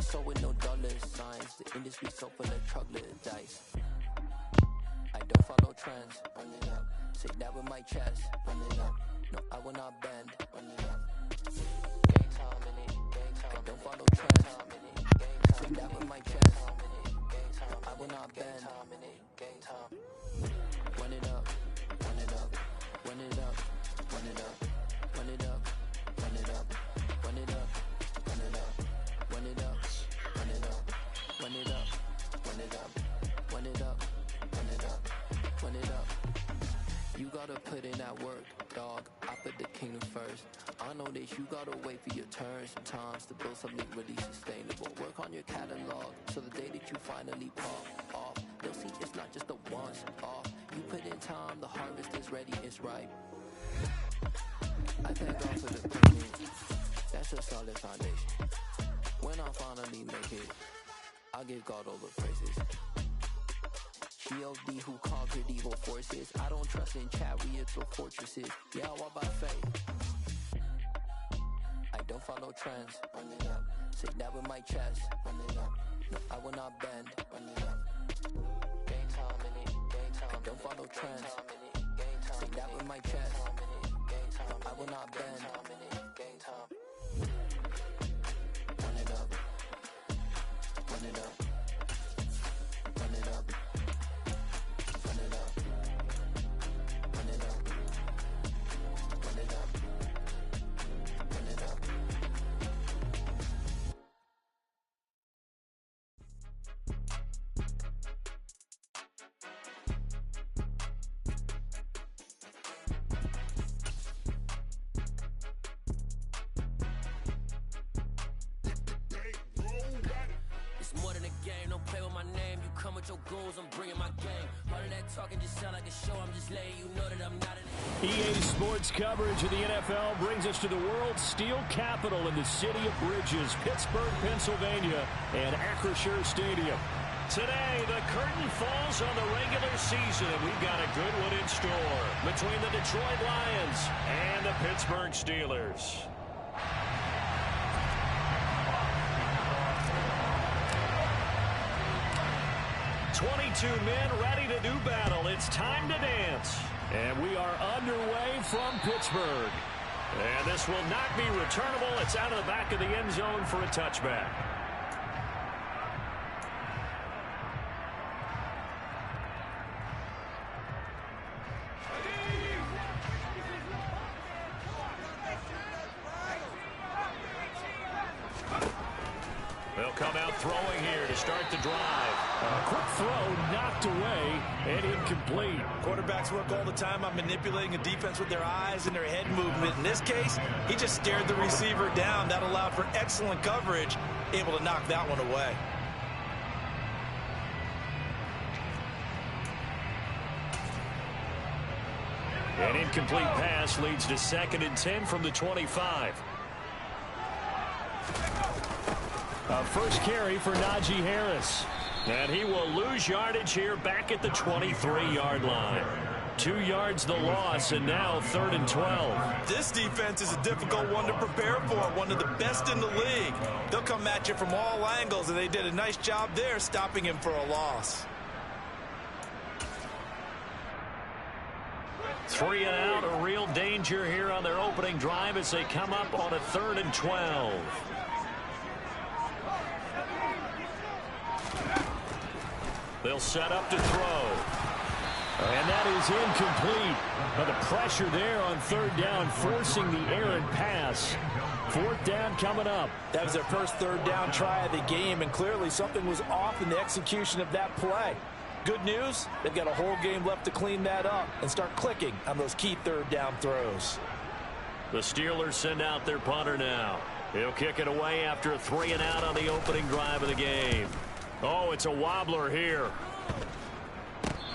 so with no dollar signs. The industry so full of chocolate dice. I don't follow trends, run it up. Say that with my chest, run it up. No, I will not bend, run it up. Gang time in it, gang time. I don't follow trends, say that with my chest. I will not bend, gang time. Run it up, run it up, run it up, run it up, run it up, run it up, run it up, run it up, run it up, run it up, run it up, run it up, run it up, run it up, run it up. You gotta put in that work, dog. I put the kingdom first. I know that you gotta wait for your turn sometimes to build something really sustainable. Work on your catalog so the day that you finally pop off, they'll see it's not just a once off. You put in time, the harvest is ready, it's ripe. I thank God for the pain. That's a solid foundation. When I finally make it, I give God all the praises. G.O.D. who conquered evil forces. I don't trust in chariots or fortresses. Yeah, I walk by faith. I don't follow trends. Run it up. Say that with my chest. Run it up. No, I will not bend. Run it up. Gang time in it. Gang time. I don't follow trends. Say that with my chest. I will not bend. Gang time. Run it up. Run it up. Run it up. Run it up. Run it up. Run it up. Run it up. It's more than a game, don't play with my name. You come with your goals, I'm bringing my game. All of that talking just sound like a show, I'm just letting you know that I'm not an... EA Sports coverage of the NFL brings us to the world's steel capital in the city of bridges, Pittsburgh, Pennsylvania, and Acrisure Stadium. Today, the curtain falls on the regular season, and we've got a good one in store between the Detroit Lions and the Pittsburgh Steelers. 22 men ready to do battle. It's time to dance. And we are underway from Pittsburgh. And this will not be returnable. It's out of the back of the end zone for a touchback. They'll come out throwing here to start the drive. A quick throw knocked away and incomplete. Quarterbacks work all the time on manipulating a defense with their eyes and their head movement. In this case, he just stared the receiver down. That allowed for excellent coverage, able to knock that one away. An incomplete pass leads to 2nd and 10 from the 25. A first carry for Najee Harris. And he will lose yardage here back at the 23-yard line. 2 yards the loss, and now 3rd and 12. This defense is a difficult one to prepare for, one of the best in the league. They'll come at you from all angles, and they did a nice job there stopping him for a loss. 3 and out, a real danger here on their opening drive as they come up on a 3rd and 12. They'll set up to throw. And that is incomplete. But the pressure there on 3rd down, forcing the errant pass. 4th down coming up. That was their first 3rd down try of the game, and clearly something was off in the execution of that play. Good news, they've got a whole game left to clean that up and start clicking on those key 3rd down throws. The Steelers send out their punter now. He'll kick it away after a 3 and out on the opening drive of the game. Oh, it's a wobbler here.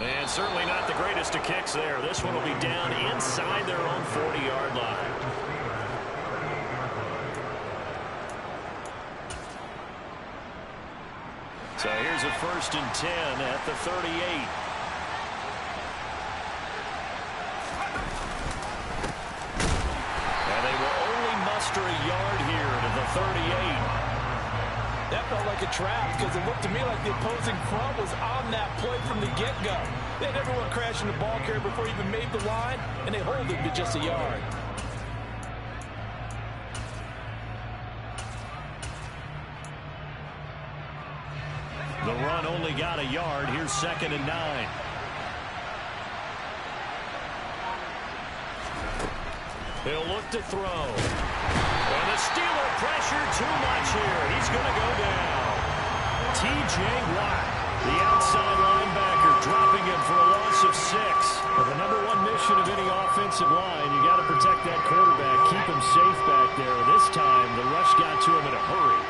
And certainly not the greatest of kicks there. This one will be down inside their own 40-yard line. So here's a 1st and 10 at the 38. And they will only muster a yard here to the 38. That felt like a trap because it looked to me like the opposing front was on that play from the get-go. They had everyone crashing the ball carrier before he even made the line, and they hold it to just a yard. The run only got a yard. Here's 2nd and 9. He'll look to throw. And the Steeler pressure too much here. He's going to go down. T.J. Watt, the outside linebacker, dropping him for a loss of 6. Well, the number one mission of any offensive line, you got to protect that quarterback, keep him safe back there. This time, the rush got to him in a hurry.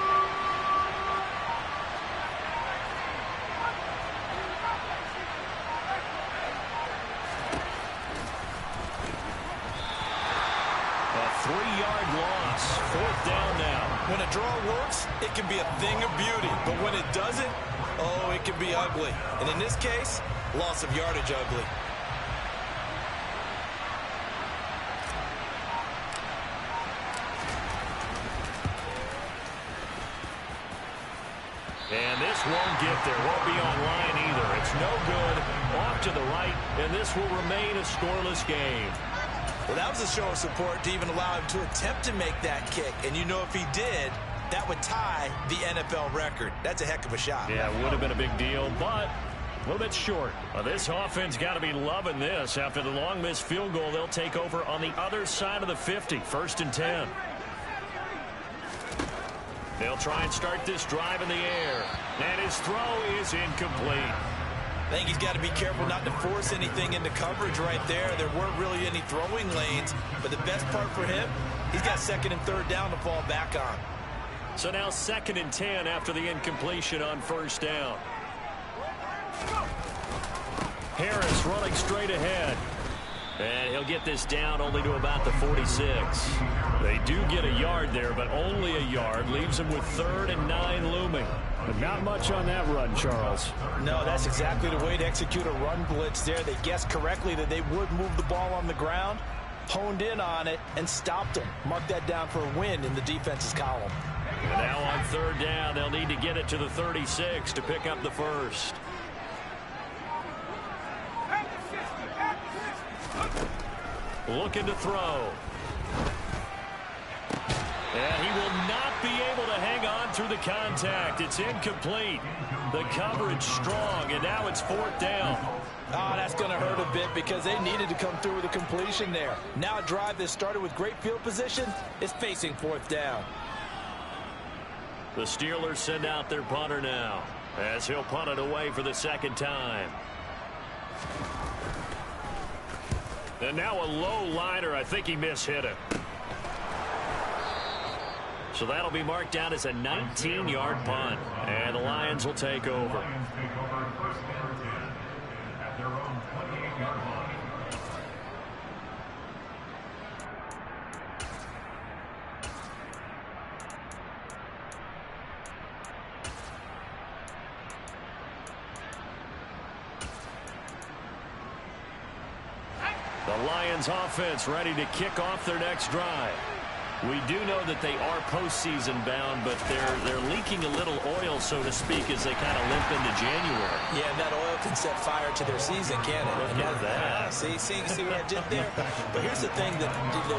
A 3-yard loss, 4th down now. When a draw works, it can be a thing of beauty. But when it doesn't, oh, it can be ugly. And in this case, loss of yardage ugly. And this won't get there. Won't be online either. It's no good. Off to the right, and this will remain a scoreless game. Well, that was a show of support to even allow him to attempt to make that kick. And you know if he did, that would tie the NFL record. That's a heck of a shot. Yeah, it would have been a big deal, but a little bit short. Well, this offense got to be loving this. After the long missed field goal, they'll take over on the other side of the 50. 1st and 10. They'll try and start this drive in the air. And his throw is incomplete. I think he's got to be careful not to force anything into coverage right there. There weren't really any throwing lanes. But the best part for him, he's got 2nd and 3rd down to fall back on. So now 2nd and 10 after the incompletion on 1st down. Harris running straight ahead. And he'll get this down only to about the 46. They do get a yard there, but only a yard. Leaves them with 3rd and 9 looming. But not much on that run, Charles. No, that's exactly the way to execute a run blitz there. They guessed correctly that they would move the ball on the ground, honed in on it, and stopped them. Mark that down for a win in the defense's column. And now on 3rd down, they'll need to get it to the 36 to pick up the 1st. Looking to throw. And he will not be able to hang on through the contact. It's incomplete. The coverage strong, and now it's 4th down. Oh, that's going to hurt a bit because they needed to come through with a completion there. Now a drive that started with great field position is facing 4th down. The Steelers send out their punter now as he'll punt it away for the 2nd time. And now a low liner. I think he mishit it. So that'll be marked down as a 19-yard punt. And the Lions will take over. The Lions offense ready to kick off their next drive. We do know that they are postseason bound, but they're leaking a little oil, so to speak, as they kind of limp into January. Yeah, and that oil can set fire to their season, can't it? Look at that. See what I did there? But here's the thing that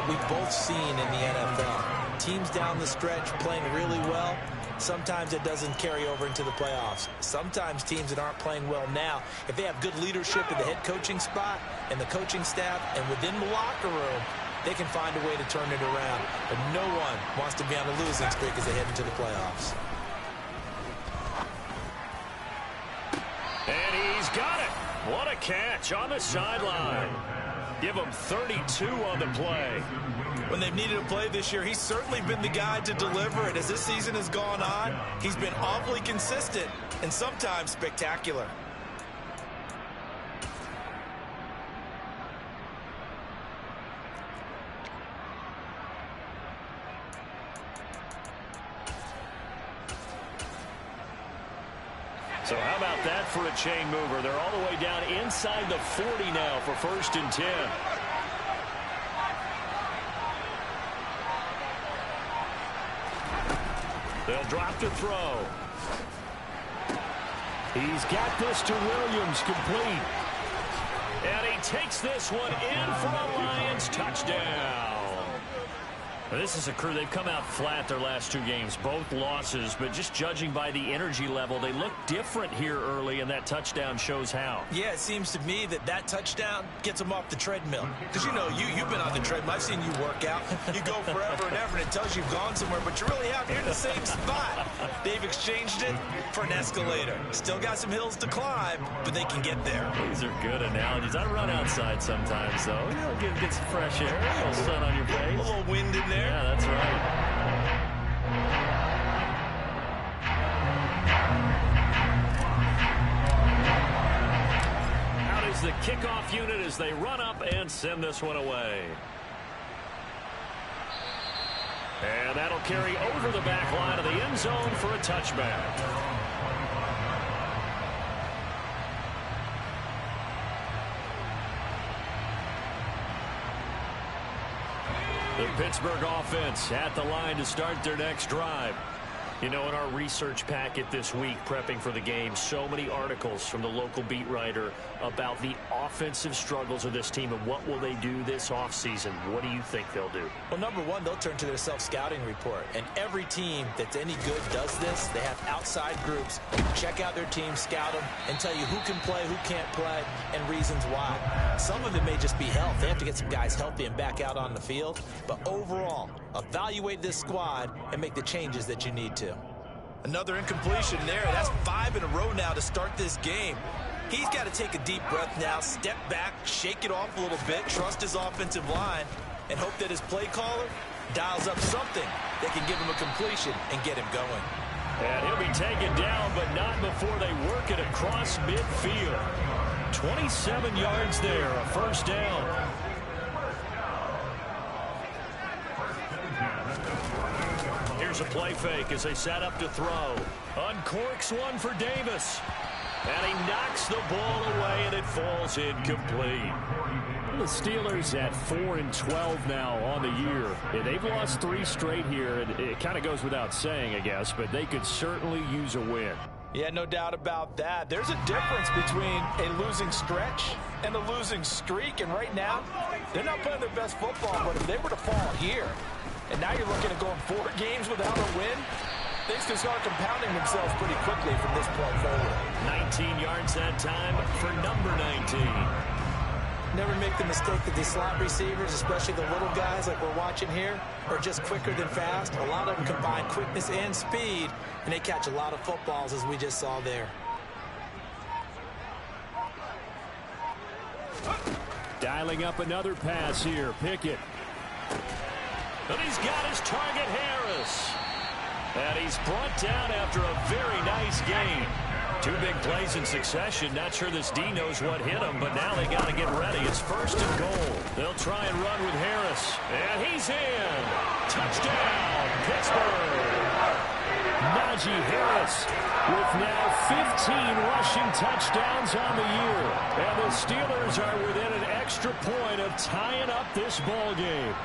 we've both seen in the NFL. Teams down the stretch playing really well. Sometimes it doesn't carry over into the playoffs. Sometimes teams that aren't playing well now, if they have good leadership in the head coaching spot and the coaching staff and within the locker room, they can find a way to turn it around. But no one wants to be on a losing streak as they head into the playoffs. And he's got it. What a catch on the sideline. Give him 32 on the play. When they've needed a play this year, he's certainly been the guy to deliver it. As this season has gone on, he's been awfully consistent and sometimes spectacular. So how about that for a chain mover? They're all the way down inside the 40 now for 1st and 10. They'll drop to throw. He's got this to Williams, complete. And he takes this one in for a Lions touchdown. This is a crew, they've come out flat their last two games, both losses, but just judging by the energy level, they look different here early, and that touchdown shows how. Yeah, it seems to me that touchdown gets them off the treadmill. Because, you've been on the treadmill. I've seen you work out. You go forever and ever, and it tells you you've gone somewhere, but you really have. You're in the same spot. They've exchanged it for an escalator. Still got some hills to climb, but they can get there. These are good analogies. I run outside sometimes, though. Get some fresh air, a little sun on your face. A little wind in there. Yeah, that's right. Out is the kickoff unit as they run up and send this one away. And that'll carry over the back line of the end zone for a touchback. The Pittsburgh offense at the line to start their next drive. In our research packet this week, prepping for the game, so many articles from the local beat writer about the offensive struggles of this team and what will they do this offseason. What do you think they'll do? Well, number one, they'll turn to their self-scouting report. And every team that's any good does this. They have outside groups. Check out their team, scout them, and tell you who can play, who can't play, and reasons why. Some of it may just be health. They have to get some guys healthy and back out on the field. But overall, evaluate this squad and make the changes that you need to. Another incompletion there. That's 5 in a row now to start this game. He's got to take a deep breath now, step back, shake it off a little bit, trust his offensive line, and hope that his play caller dials up something that can give him a completion and get him going. And he'll be taken down, but not before they work it across midfield. 27 yards there, a first down. Here's a play fake as they set up to throw. Uncorks one for Davis. And he knocks the ball away, and it falls incomplete. The Steelers at 4-12 now on the year. They've lost 3 straight here. It kind of goes without saying, I guess, but they could certainly use a win. Yeah, no doubt about that. There's a difference between a losing stretch and a losing streak, and right now, they're not playing their best football, but if they were to fall here, and now you're looking at going 4 games without a win, things can start compounding themselves pretty quickly from this point forward. 19 yards that time for number 19. Never make the mistake that the slot receivers, especially the little guys like we're watching here, are just quicker than fast. A lot of them combine quickness and speed, and they catch a lot of footballs, as we just saw there. Dialing up another pass here. Pickett. And he's got his target, Harris. And he's brought down after a very nice game. 2 big plays in succession. Not sure this D knows what hit him, but now they got to get ready. It's 1st and goal. They'll try and run with Harris. And he's in. Touchdown, Pittsburgh. Najee Harris with now 15 rushing touchdowns on the year. And the Steelers are within an extra point of tying up this ball game.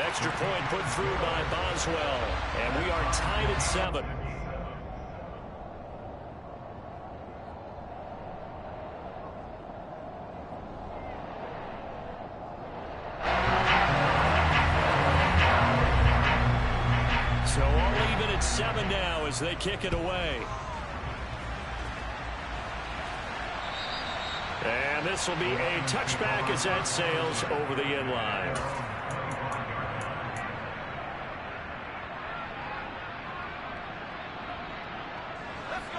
Extra point put through by Boswell. And we are tied at 7. So all even at 7 now as they kick it away. And this will be a touchback as that sails over the end line.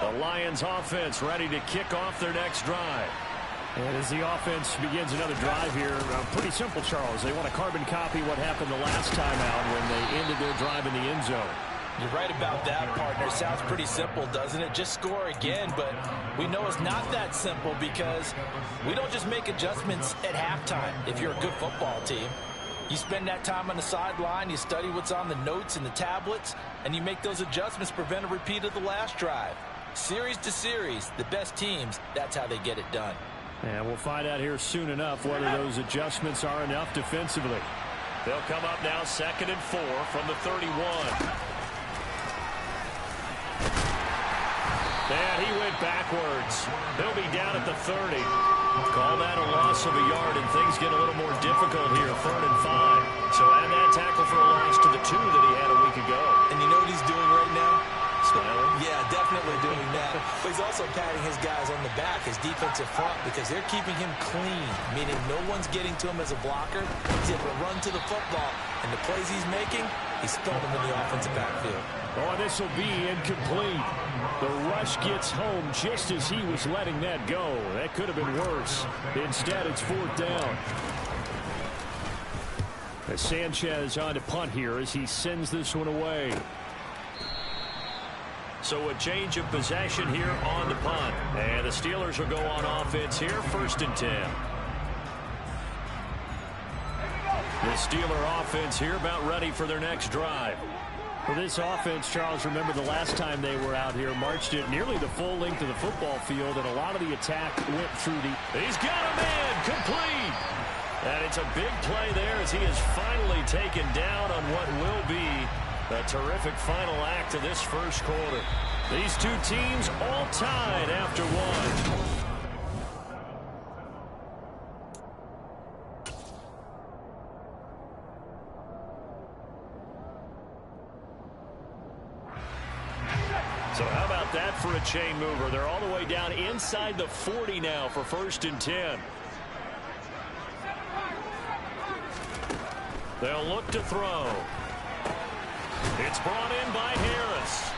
The Lions offense ready to kick off their next drive. And as the offense begins another drive here, pretty simple, Charles. They want to carbon copy what happened the last time out when they ended their drive in the end zone. You're right about that, partner. Sounds pretty simple, doesn't it? Just score again, but we know it's not that simple because we don't just make adjustments at halftime if you're a good football team. You spend that time on the sideline, you study what's on the notes and the tablets, and you make those adjustments to prevent a repeat of the last drive. Series to series, the best teams, that's how they get it done. And we'll find out here soon enough whether those adjustments are enough defensively. They'll come up now 2nd and 4 from the 31. And he went backwards. He'll be down at the 30. Call that a loss of a yard, and things get a little more difficult here, 3rd and 5. So add that tackle for a loss to the 2 that he had a week ago. And you know what he's doing right now? Smiling? Yeah, definitely doing that. But he's also patting his guys on the back, his defensive front, because they're keeping him clean, meaning no one's getting to him as a blocker. He's able to run to the football, and the plays he's making, he's throwing them in the offensive backfield. Oh, this will be incomplete. The rush gets home just as he was letting that go. That could have been worse. Instead, it's 4th down. As Sanchez on to punt here as he sends this one away. So a change of possession here on the punt. And the Steelers will go on offense here, 1st and 10. The Steeler offense here about ready for their next drive. For this offense, Charles, remember the last time they were out here, marched it nearly the full length of the football field, and a lot of the attack went through the... He's got a man, complete! And it's a big play there as he is finally taken down on what will be a terrific final act of this first quarter. These two teams all tied after one. So how about that for a chain mover? They're all the way down inside the 40 now for 1st and 10. They'll look to throw. It's brought in by Harris.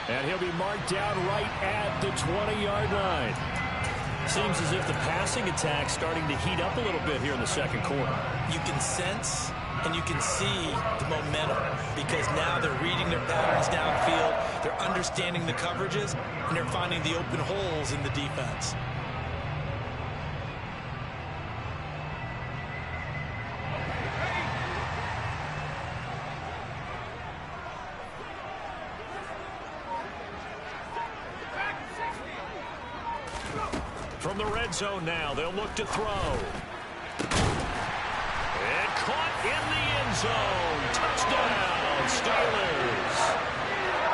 And he'll be marked down right at the 20-yard line. Seems as if the passing attack's starting to heat up a little bit here in the second quarter. You can sense and you can see the momentum because now they're reading their patterns downfield, they're understanding the coverages, and they're finding the open holes in the defense. From the red zone now, they'll look to throw. And caught in the end zone. Touchdown, Steelers.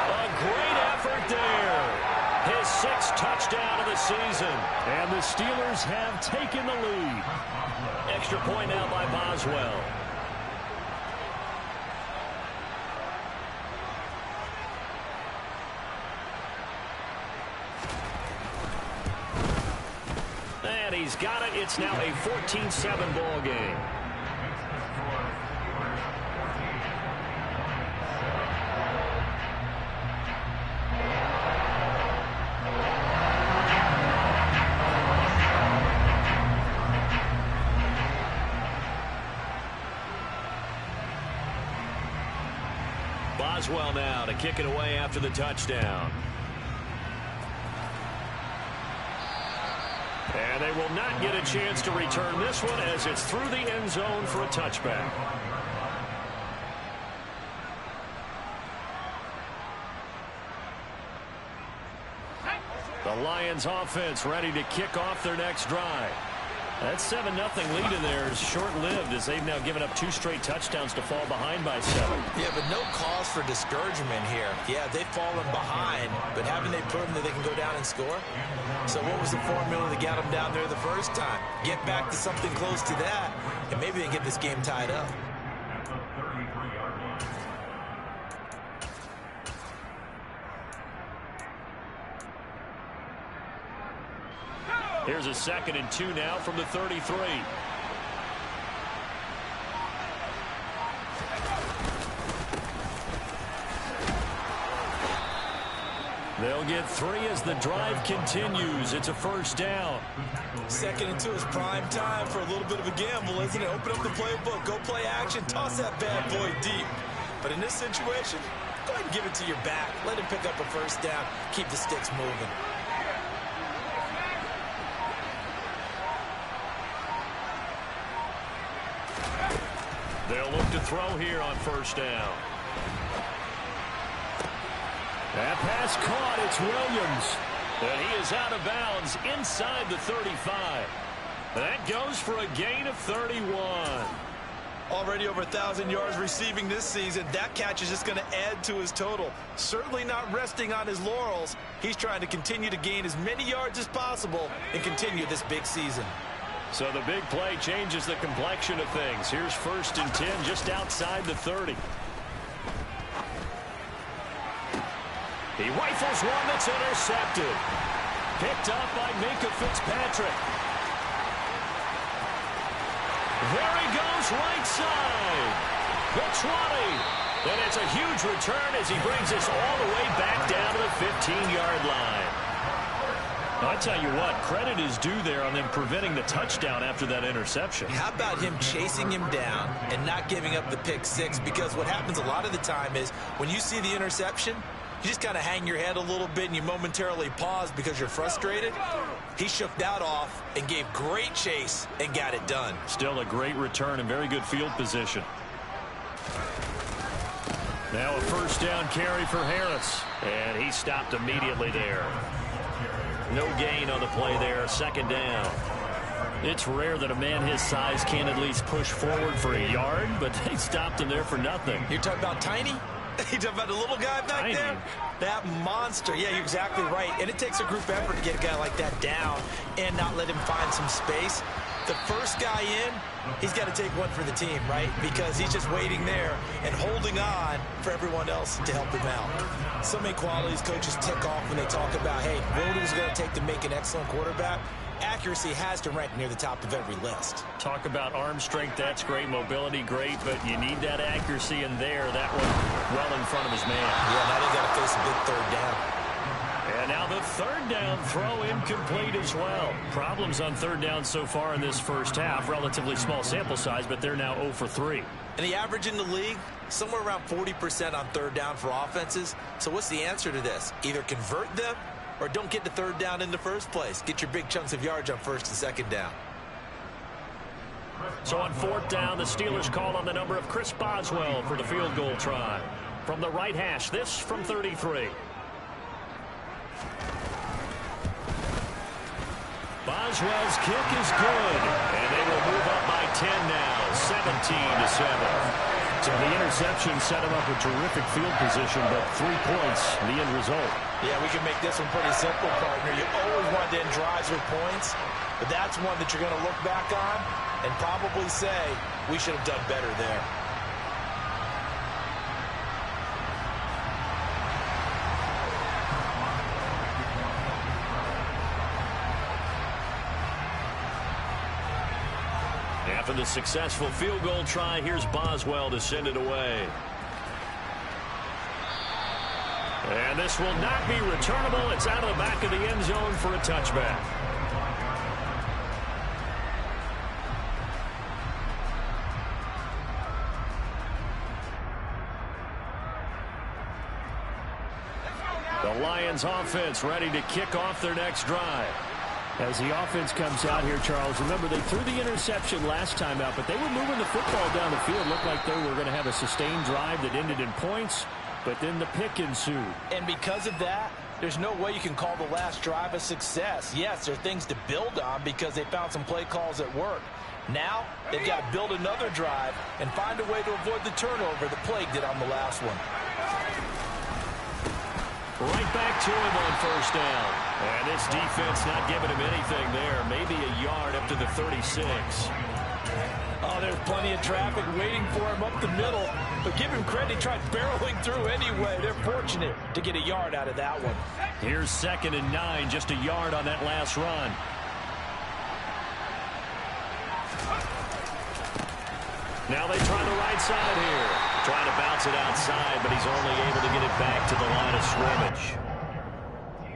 A great effort there. His 6th touchdown of the season. And the Steelers have taken the lead. Extra point now by Boswell. And he's got it. It's now a 14-7 ball game. Boswell now to kick it away after the touchdown. And they will not get a chance to return this one as it's through the end zone for a touchback. The Lions offense ready to kick off their next drive. That 7-0 lead in there is short-lived as they've now given up 2 straight touchdowns to fall behind by 7. Yeah, but no cause for discouragement here. Yeah, they've fallen behind, but haven't they proven that they can go down and score? So what was the formula that got them down there the first time? Get back to something close to that, and maybe they get this game tied up. Here's a 2nd and 2 now from the 33. They'll get 3 as the drive continues. It's a 1st down. 2nd and 2 is prime time for a little bit of a gamble, isn't it? Open up the playbook, go play action, toss that bad boy deep. But in this situation, go ahead and give it to your back. Let him pick up a 1st down. Keep the sticks moving. They'll look to throw here on 1st down. That pass caught. It's Williams. And he is out of bounds inside the 35. That goes for a gain of 31. Already over 1,000 yards receiving this season. That catch is just going to add to his total. Certainly not resting on his laurels. He's trying to continue to gain as many yards as possible and continue this big season. So the big play changes the complexion of things. Here's 1st and 10 just outside the 30. He rifles one that's intercepted. Picked up by Minka Fitzpatrick. There he goes, right side. The 20. And it's a huge return as he brings us all the way back down to the 15-yard line. I tell you what, credit is due there on them preventing the touchdown after that interception. How about him chasing him down and not giving up the pick six? Because what happens a lot of the time is when you see the interception, you just kind of hang your head a little bit and you momentarily pause because you're frustrated. He shook that off and gave great chase and got it done. Still a great return and very good field position. Now a 1st down carry for Harris. And he stopped immediately there. No gain on the play there. 2nd down. It's rare that a man his size can at least push forward for a yard, but they stopped him there for nothing. You're talking about tiny? You talking about the little guy back Tiny. there? That monster. Yeah, you're exactly right. And it takes a group effort to get a guy like that down and not let him find some space. The first guy in, he's got to take one for the team, right? Because he's just waiting there and holding on for everyone else to help him out. So many qualities coaches tick off when they talk about, hey, what is it going to take to make an excellent quarterback? Accuracy has to rank near the top of every list. Talk about arm strength, that's great. Mobility, great, but you need that accuracy in there. That one well in front of his man. Yeah, now they got to face a big 3rd down. And now the 3rd down throw incomplete as well. Problems on 3rd down so far in this first half. Relatively small sample size, but they're now 0 for 3. And the average in the league, somewhere around 40% on 3rd down for offenses. So what's the answer to this? Either convert them or don't get the 3rd down in the first place. Get your big chunks of yards on 1st and 2nd down. So on 4th down, the Steelers call on the number of Chris Boswell for the field goal try. From the right hash, this from 33. Boswell's kick is good, and they will move up by 10 now, 17-7. So the interception set him up a terrific field position, but 3 points, the end result. Yeah, we can make this one pretty simple, partner. You always want to end drives with points, but that's one that you're going to look back on and probably say, we should have done better there. After the successful field goal try, here's Boswell to send it away. And this will not be returnable. It's out of the back of the end zone for a touchback. The Lions offense ready to kick off their next drive. As the offense comes out here, Charles, remember they threw the interception last time out, but they were moving the football down the field. Looked like they were going to have a sustained drive that ended in points, but then the pick ensued. And because of that, there's no way you can call the last drive a success. Yes, there are things to build on because they found some play calls that work. Now, they've got to build another drive and find a way to avoid the turnover that plagued it on the last one. Right back to him on 1st down. And this defense not giving him anything there. Maybe a yard up to the 36. Oh, there's plenty of traffic waiting for him up the middle. But give him credit, he tried barreling through anyway. They're fortunate to get a yard out of that one. Here's 2nd and 9, just a yard on that last run. Now they try the right side here. Trying to bounce it outside, but he's only able to get it back to the line of scrimmage.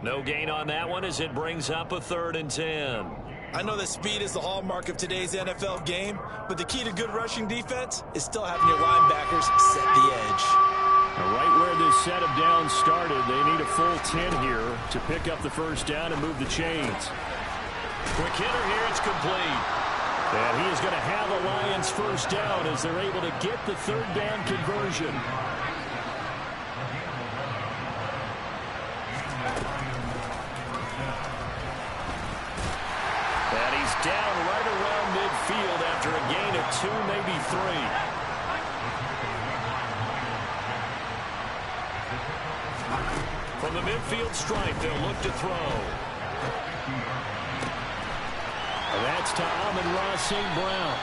No gain on that one as it brings up a 3rd and 10. I know that speed is the hallmark of today's NFL game, but the key to good rushing defense is still having your linebackers set the edge. Right where this set of downs started, they need a full 10 here to pick up the 1st down and move the chains. Quick hitter here, it's complete. And he is going to have a Lions 1st down as they're able to get the 3rd down conversion. From the midfield stripe, they'll look to throw. And that's to Amon-Ra St. Brown.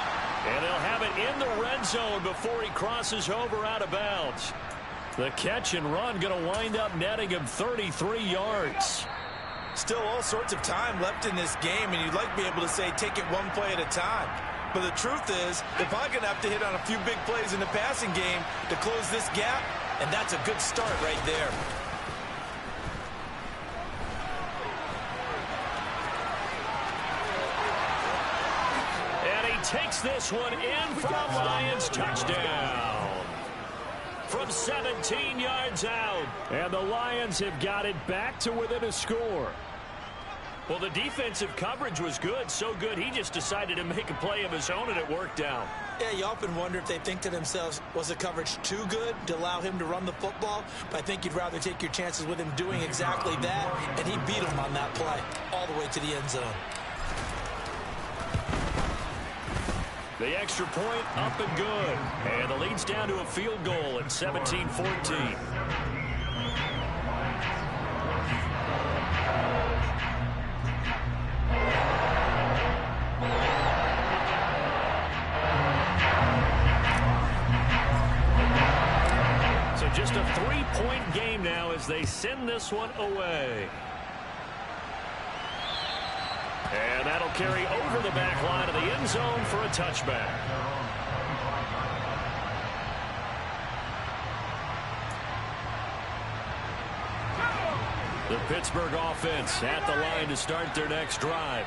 And they'll have it in the red zone before he crosses over out of bounds. The catch and run going to wind up netting him 33 yards. Still all sorts of time left in this game, and you'd like to be able to say take it one play at a time. But the truth is, they're probably going to have to hit on a few big plays in the passing game to close this gap, and that's a good start right there. Takes this one in for a Lions touchdown. From 17 yards out. And the Lions have got it back to within a score. Well, the defensive coverage was good. So good, he just decided to make a play of his own, and it worked out. Yeah, you often wonder if they think to themselves, was the coverage too good to allow him to run the football? But I think you'd rather take your chances with him doing exactly that, and he beat him on that play all the way to the end zone. The extra point up and good. And the lead's down to a field goal at 17-14. So just a 3-point game now as they send this one away. And that'll carry over the back line of the end zone for a touchback. The Pittsburgh offense at the line to start their next drive.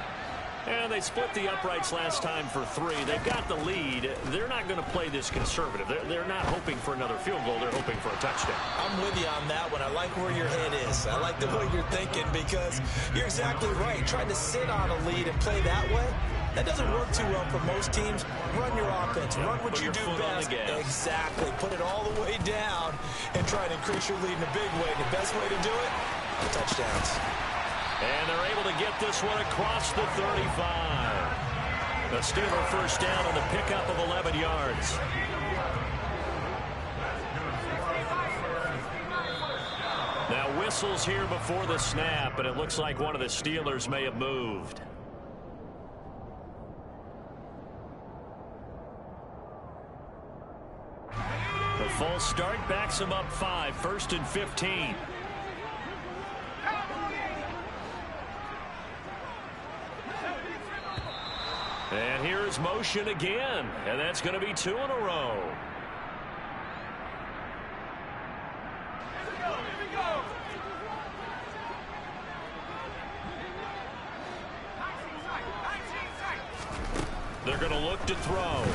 And they split the uprights last time for 3. They've got the lead. They're not going to play this conservative. They're not hoping for another field goal. They're hoping for a touchdown. I'm with you on that one. I like where your head is. I like the way you're thinking because you're exactly right. Trying to sit on a lead and play that way, that doesn't work too well for most teams. Run your offense. Run what you do best. Exactly. Put it all the way down and try to increase your lead in a big way. The best way to do it, touchdowns. And they're able to get this one across the 35. The Steeler first down on the pickup of 11 yards. Now whistles here before the snap, and it looks like one of the Steelers may have moved. The false start backs him up 5, 1st and 15. And here's motion again, and that's going to be 2 in a row. They're going to look to throw.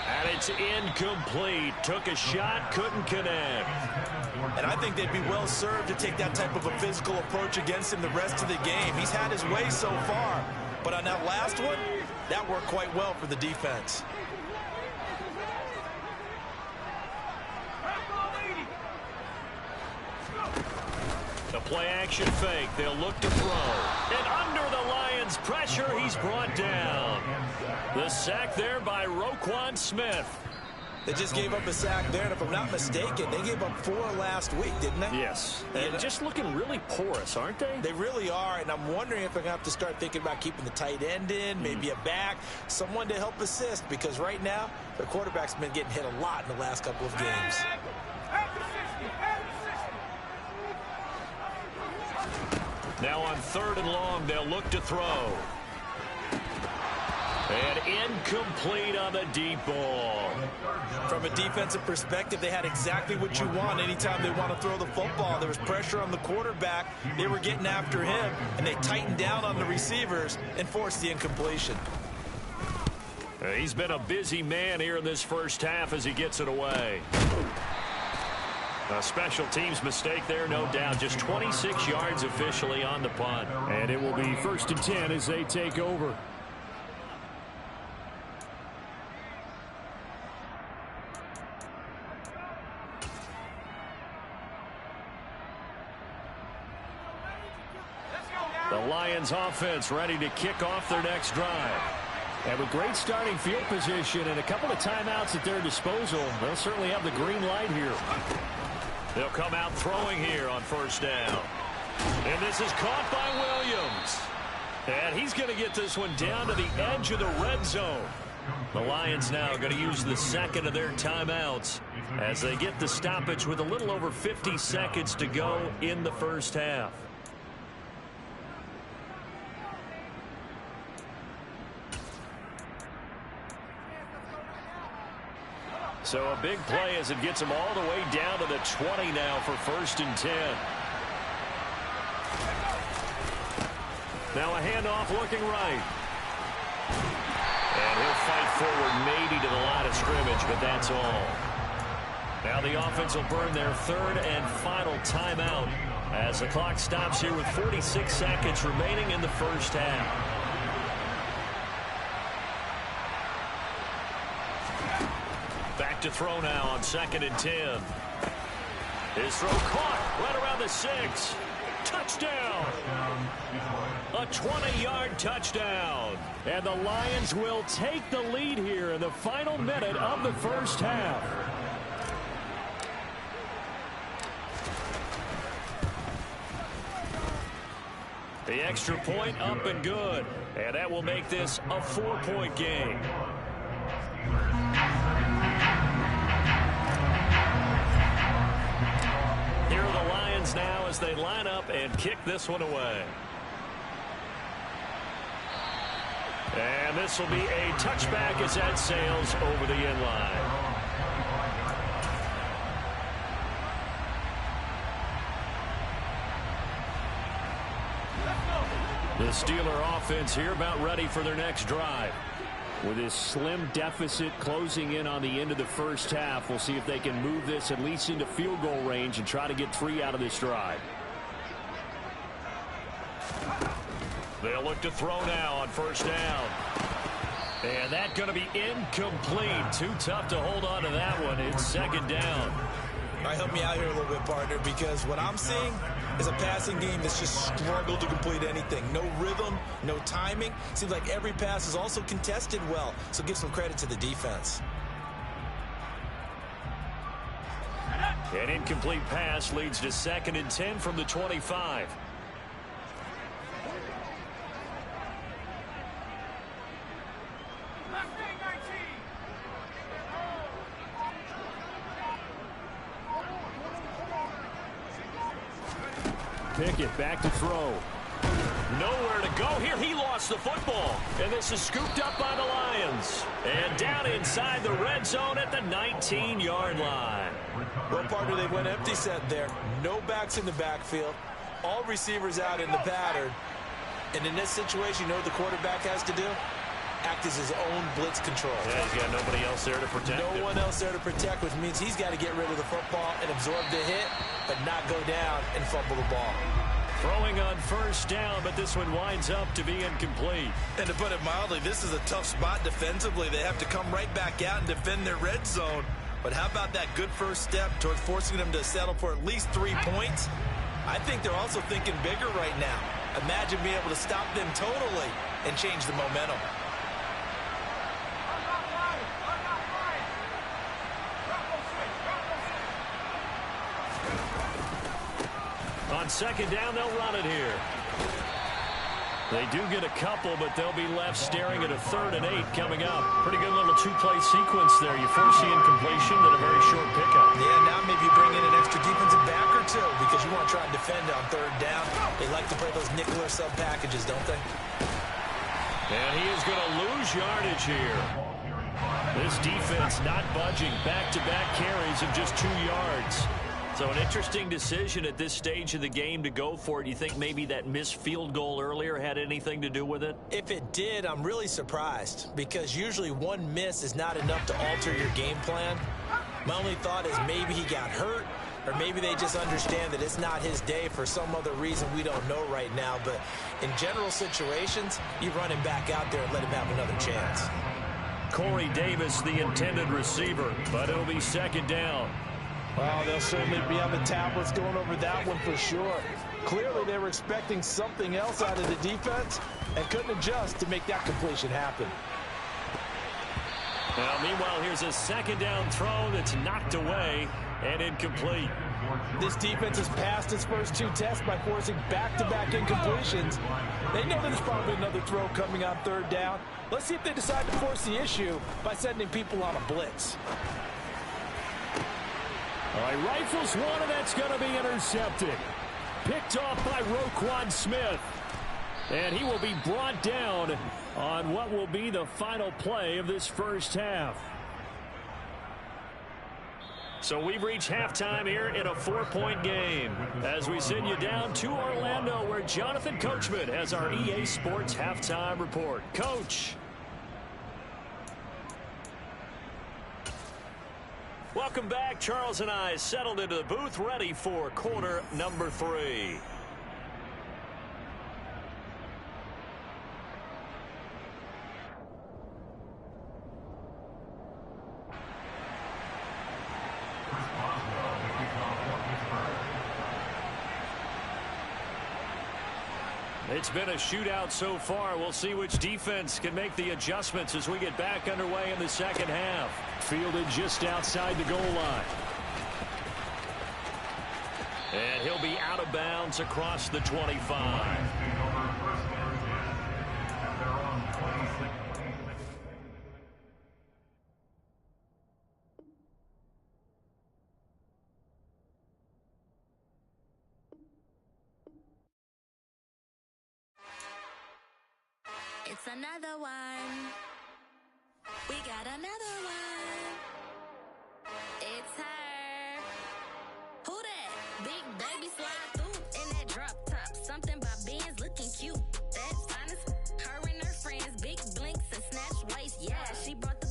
And it's incomplete. Took a shot, couldn't connect. And I think they'd be well served to take that type of a physical approach against him the rest of the game. He's had his way so far, but on that last one, that worked quite well for the defense. The play action fake. They'll look to throw. And under the Lions' pressure, he's brought down. The sack there by Roquan Smith. They just gave up a sack there, and if I'm not mistaken, they gave up 4 last week, didn't they? Yes. And just looking really porous, aren't they? They really are, and I'm wondering if they're going to have to start thinking about keeping the tight end in, maybe a back, someone to help assist, because right now, their quarterback's been getting hit a lot in the last couple of games. Now on 3rd and long, they'll look to throw. And incomplete on the deep ball. From a defensive perspective, they had exactly what you want anytime they want to throw the football. There was pressure on the quarterback. They were getting after him, and they tightened down on the receivers and forced the incompletion. He's been a busy man here in this first half as he gets it away. A special teams mistake there, no doubt. Just 26 yards officially on the punt. And it will be 1st and 10 as they take over. The Lions offense ready to kick off their next drive. And with great starting field position and a couple of timeouts at their disposal, they'll certainly have the green light here. They'll come out throwing here on first down. And this is caught by Williams. And he's going to get this one down to the edge of the red zone. The Lions now going to use the second of their timeouts as they get the stoppage with a little over 50 seconds to go in the first half. So a big play as it gets them all the way down to the 20 now for 1st and 10. Now a handoff looking right. And he'll fight forward maybe to the line of scrimmage, but that's all. Now the offense will burn their 3rd and final timeout as the clock stops here with 46 seconds remaining in the first half. Back to throw now on 2nd and 10. His throw caught right around the 6. Touchdown. A 20-yard touchdown. And the Lions will take the lead here in the final minute of the first half. The extra point up and good. And that will make this a 4-point game. Here are the Lions now as they line up and kick this one away. And this will be a touchback as that sails over the end line. The Steeler offense here about ready for their next drive. With this slim deficit closing in on the end of the first half, we'll see if they can move this at least into field goal range and try to get 3 out of this drive. They'll look to throw now on first down. And that's going to be incomplete. Too tough to hold on to that one. It's 2nd down. All right, help me out here a little bit, partner, because what I'm seeing is a passing game that's just struggled to complete anything. No rhythm, no timing. Seems like every pass is also contested well, so give some credit to the defense. An incomplete pass leads to 2nd and 10 from the 25. Pickett back to throw. Nowhere to go here. He lost the football. And this is scooped up by the Lions. And down inside the red zone at the 19-yard line. Well, partner, they went empty set there. No backs in the backfield. All receivers out in the pattern. And in this situation, you know what the quarterback has to do? Act as his own blitz control. Yeah, he's got nobody else there to protect him. No one else there to protect, which means he's got to get rid of the football and absorb the hit, but not go down and fumble the ball. Throwing on first down, but this one winds up to be incomplete. And to put it mildly, this is a tough spot defensively. They have to come right back out and defend their red zone. But how about that good first step towards forcing them to settle for at least 3 points? I think they're also thinking bigger right now. Imagine being able to stop them totally and change the momentum. On 2nd down, they'll run it here. They do get a couple, but they'll be left staring at a 3rd and 8 coming up. Pretty good little 2-play sequence there. You force the incompletion, then a very short pickup. Yeah, now maybe you bring in an extra defensive back or two because you want to try and defend on 3rd down. They like to play those nickel or sub packages, don't they? And he is going to lose yardage here. This defense not budging. Back-to-back carries of just 2 yards. So an interesting decision at this stage of the game to go for it. You think maybe that missed field goal earlier had anything to do with it? If it did, I'm really surprised because usually one miss is not enough to alter your game plan. My only thought is maybe he got hurt or maybe they just understand that it's not his day for some other reason we don't know right now. But in general situations, you run him back out there and let him have another chance. Corey Davis, the intended receiver, but it'll be 2nd down. Well, they'll certainly be on the tablets going over that one for sure. Clearly, they were expecting something else out of the defense and couldn't adjust to make that completion happen. Now, meanwhile, here's a second down throw that's knocked away and incomplete. This defense has passed its first 2 tests by forcing back-to-back incompletions. They know there's probably another throw coming on 3rd down. Let's see if they decide to force the issue by sending people on a blitz. All right, rifles one, and that's going to be intercepted. Picked off by Roquan Smith. And he will be brought down on what will be the final play of this first half. So we've reached halftime here in a 4-point game as we send you down to Orlando, where Jonathan Coachman has our EA Sports halftime report. Coach. Welcome back. Charles and I settled into the booth, ready for quarter number 3. It's been a shootout so far. We'll see which defense can make the adjustments as we get back underway in the second half. Fielded just outside the goal line. And he'll be out of bounds across the 25. It's another one. We got another one. It's her. Who that? Big baby slide through in that drop top. Something by Benz looking cute. That's honest. Her and her friends, big blinks and snatch waist. Yeah, she brought the.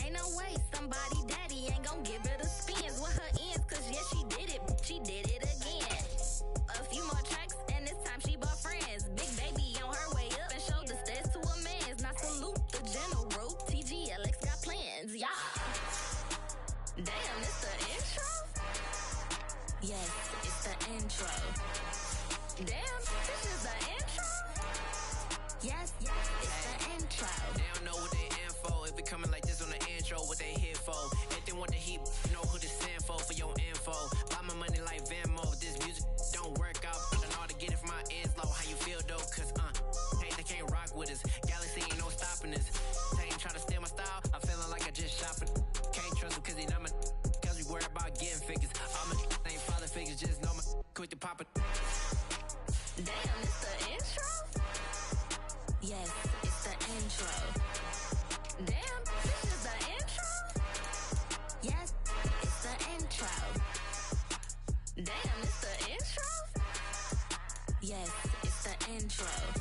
Ain't no way somebody daddy ain't gonna give her the spins with her ends. Cause yeah, she did it. She did it again. A few more tracks and this time she bought friends. Big baby on her way up and showed the stairs to a man's. Now salute the general. TGLX got plans, yeah. Damn, it's the intro? Yes, it's the intro. Damn, this is the intro? Yes, it's the intro. They don't know what they in for. If it coming like this on the intro, what they here for? If they want the heat, you know who to send for your info. Buy my money like Venmo. If this music don't work out, I don't know how to get it from my ends low. How you feel though? Cause hey, they can't rock with us. Galaxy ain't no stopping us. They ain't trying to steal my style. I'm feeling like I just shopping. Can't trust them cause they not my. Cause we worry about getting figures. All my ain't father figures, just know my quick to pop it. Damn, it's the intro? Yes, it's the intro. Damn, this is the intro? Yes, it's the intro. Damn, it's the intro? Yes, it's the intro.